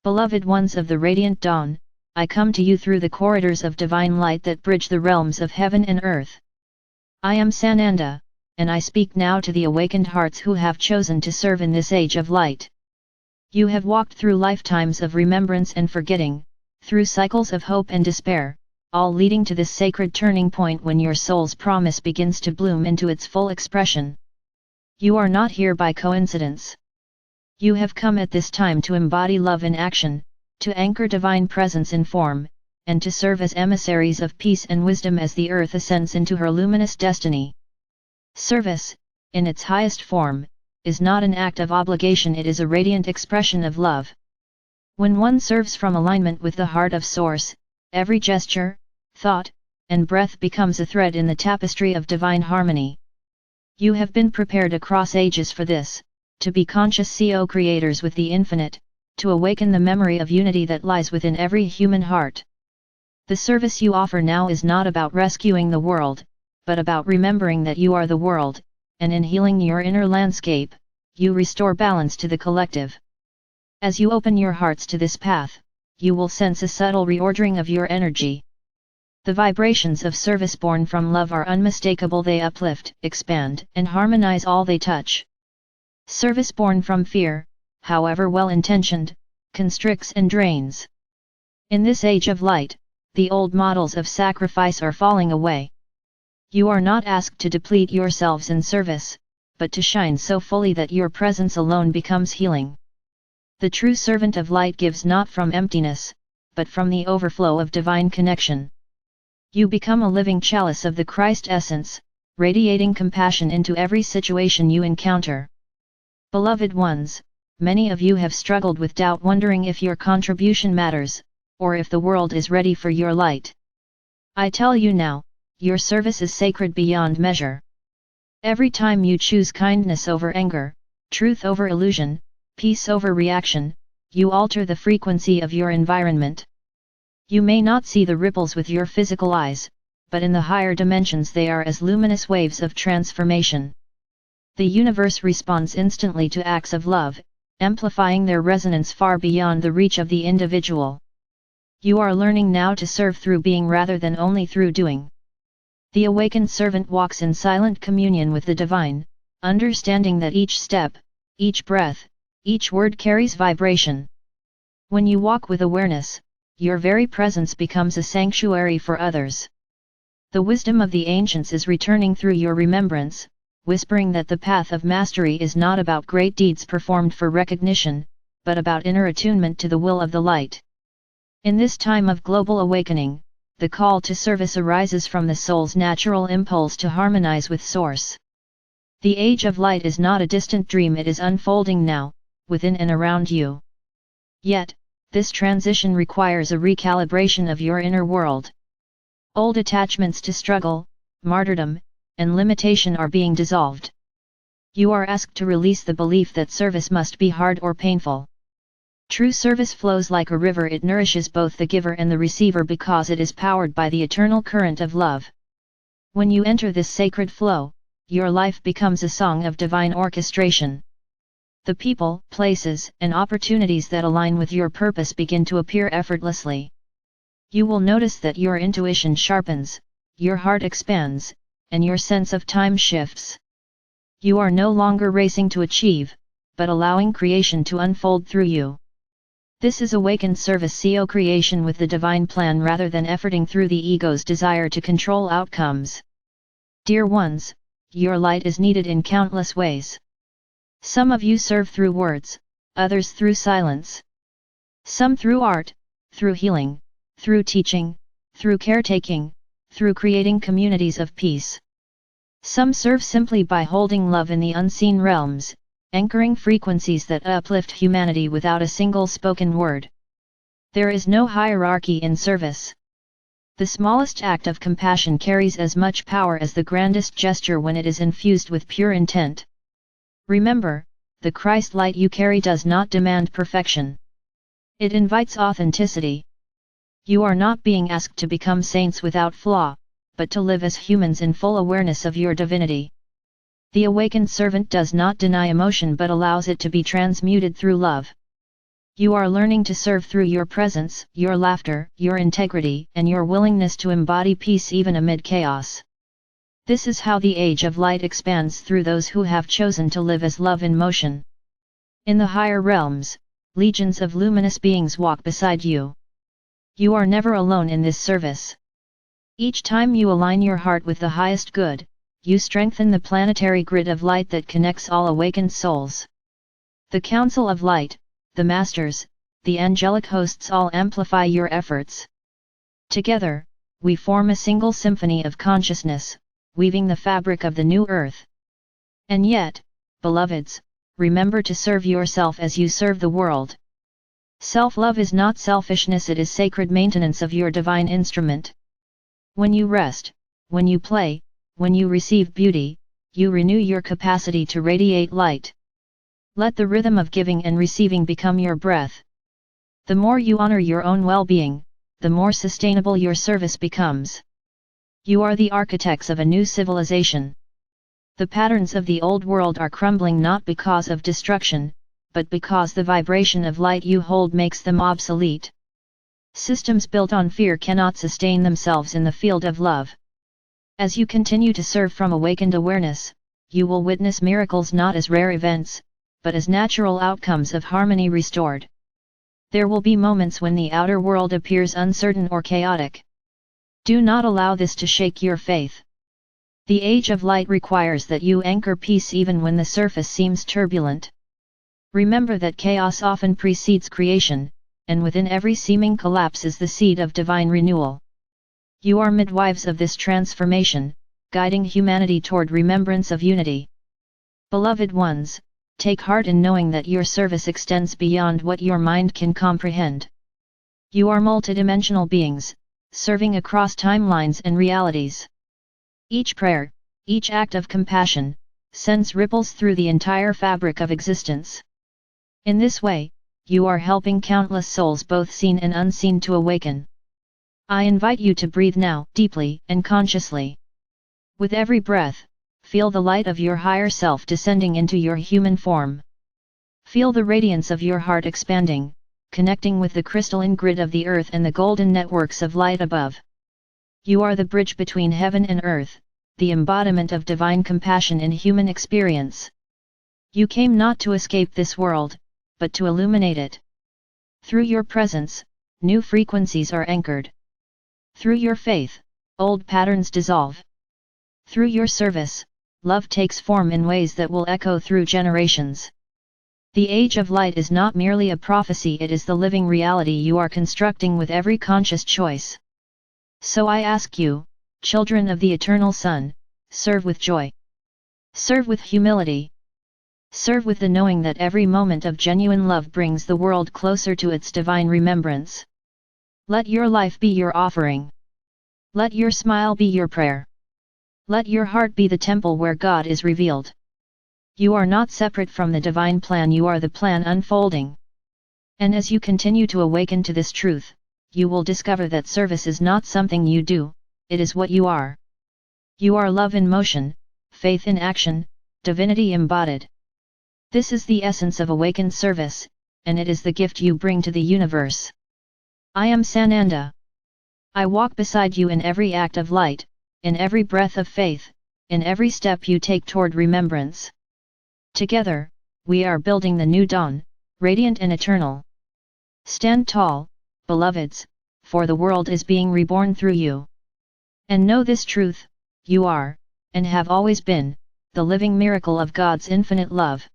Beloved ones of the radiant dawn, I come to you through the corridors of divine light that bridge the realms of heaven and earth. I am Sananda, and I speak now to the awakened hearts who have chosen to serve in this age of light. You have walked through lifetimes of remembrance and forgetting, through cycles of hope and despair, all leading to this sacred turning point when your soul's promise begins to bloom into its full expression. You are not here by coincidence. You have come at this time to embody love in action, to anchor divine presence in form, and to serve as emissaries of peace and wisdom as the earth ascends into her luminous destiny. Service, in its highest form, is not an act of obligation, it is a radiant expression of love. When one serves from alignment with the heart of Source, every gesture, thought, and breath becomes a thread in the tapestry of divine harmony. You have been prepared across ages for this, to be conscious co-creators with the infinite, to awaken the memory of unity that lies within every human heart. The service you offer now is not about rescuing the world, but about remembering that you are the world, and in healing your inner landscape, you restore balance to the collective. As you open your hearts to this path, you will sense a subtle reordering of your energy. The vibrations of service born from love are unmistakable, they uplift, expand, and harmonize all they touch. Service born from fear, however well-intentioned, constricts and drains. In this age of light, the old models of sacrifice are falling away. You are not asked to deplete yourselves in service, but to shine so fully that your presence alone becomes healing. The true servant of light gives not from emptiness, but from the overflow of divine connection. You become a living chalice of the Christ essence, radiating compassion into every situation you encounter. Beloved ones, many of you have struggled with doubt, wondering if your contribution matters, or if the world is ready for your light. I tell you now, your service is sacred beyond measure. Every time you choose kindness over anger, truth over illusion, peace over reaction, you alter the frequency of your environment. You may not see the ripples with your physical eyes, but in the higher dimensions they are as luminous waves of transformation. The universe responds instantly to acts of love, amplifying their resonance far beyond the reach of the individual. You are learning now to serve through being rather than only through doing. The awakened servant walks in silent communion with the divine, understanding that each step, each breath, each word carries vibration. When you walk with awareness, your very presence becomes a sanctuary for others. The wisdom of the ancients is returning through your remembrance, whispering that the path of mastery is not about great deeds performed for recognition, but about inner attunement to the will of the light. In this time of global awakening, the call to service arises from the soul's natural impulse to harmonize with Source. The age of light is not a distant dream, it is unfolding now, within and around you. Yet, this transition requires a recalibration of your inner world. Old attachments to struggle, martyrdom, and limitation are being dissolved. You are asked to release the belief that service must be hard or painful. True service flows like a river, it nourishes both the giver and the receiver because it is powered by the eternal current of love. When you enter this sacred flow, your life becomes a song of divine orchestration. The people, places, and opportunities that align with your purpose begin to appear effortlessly. You will notice that your intuition sharpens, your heart expands, and your sense of time shifts. You are no longer racing to achieve, but allowing creation to unfold through you. This is awakened service co-creation with the divine plan rather than efforting through the ego's desire to control outcomes. Dear ones, your light is needed in countless ways. Some of you serve through words, others through silence. Some through art, through healing, through teaching, through caretaking, through creating communities of peace. Some serve simply by holding love in the unseen realms, anchoring frequencies that uplift humanity without a single spoken word. There is no hierarchy in service. The smallest act of compassion carries as much power as the grandest gesture when it is infused with pure intent. Remember, the Christ light you carry does not demand perfection. It invites authenticity. You are not being asked to become saints without flaw, but to live as humans in full awareness of your divinity. The awakened servant does not deny emotion but allows it to be transmuted through love. You are learning to serve through your presence, your laughter, your integrity, and your willingness to embody peace even amid chaos. This is how the age of light expands through those who have chosen to live as love in motion. In the higher realms, legions of luminous beings walk beside you. You are never alone in this service. Each time you align your heart with the highest good, you strengthen the planetary grid of light that connects all awakened souls. The Council of Light, the Masters, the angelic hosts all amplify your efforts. Together, we form a single symphony of consciousness, weaving the fabric of the new earth. And yet, beloveds, remember to serve yourself as you serve the world. Self-love is not selfishness, it is sacred maintenance of your divine instrument. When you rest, when you play, when you receive beauty, you renew your capacity to radiate light. Let the rhythm of giving and receiving become your breath. The more you honor your own well-being, the more sustainable your service becomes. You are the architects of a new civilization. The patterns of the old world are crumbling not because of destruction, but because the vibration of light you hold makes them obsolete. Systems built on fear cannot sustain themselves in the field of love. As you continue to serve from awakened awareness, you will witness miracles not as rare events, but as natural outcomes of harmony restored. There will be moments when the outer world appears uncertain or chaotic. Do not allow this to shake your faith. The age of light requires that you anchor peace even when the surface seems turbulent. Remember that chaos often precedes creation, and within every seeming collapse is the seed of divine renewal. You are midwives of this transformation, guiding humanity toward remembrance of unity. Beloved ones, take heart in knowing that your service extends beyond what your mind can comprehend. You are multidimensional beings, serving across timelines and realities. Each prayer, each act of compassion, sends ripples through the entire fabric of existence. In this way, you are helping countless souls both seen and unseen to awaken. I invite you to breathe now, deeply and consciously. With every breath, feel the light of your higher self descending into your human form. Feel the radiance of your heart expanding, connecting with the crystalline grid of the earth and the golden networks of light above. You are the bridge between heaven and earth, the embodiment of divine compassion in human experience. You came not to escape this world, but to illuminate it. Through your presence, new frequencies are anchored. Through your faith, old patterns dissolve. Through your service, love takes form in ways that will echo through generations. The age of light is not merely a prophecy, it is the living reality you are constructing with every conscious choice. So I ask you, children of the Eternal Sun, serve with joy. Serve with humility. Serve with the knowing that every moment of genuine love brings the world closer to its divine remembrance. Let your life be your offering. Let your smile be your prayer. Let your heart be the temple where God is revealed. You are not separate from the divine plan, you are the plan unfolding. And as you continue to awaken to this truth, you will discover that service is not something you do, it is what you are. You are love in motion, faith in action, divinity embodied. This is the essence of awakened service, and it is the gift you bring to the universe. I am Sananda. I walk beside you in every act of light, in every breath of faith, in every step you take toward remembrance. Together, we are building the new dawn, radiant and eternal. Stand tall, beloveds, for the world is being reborn through you. And know this truth, you are, and have always been, the living miracle of God's infinite love.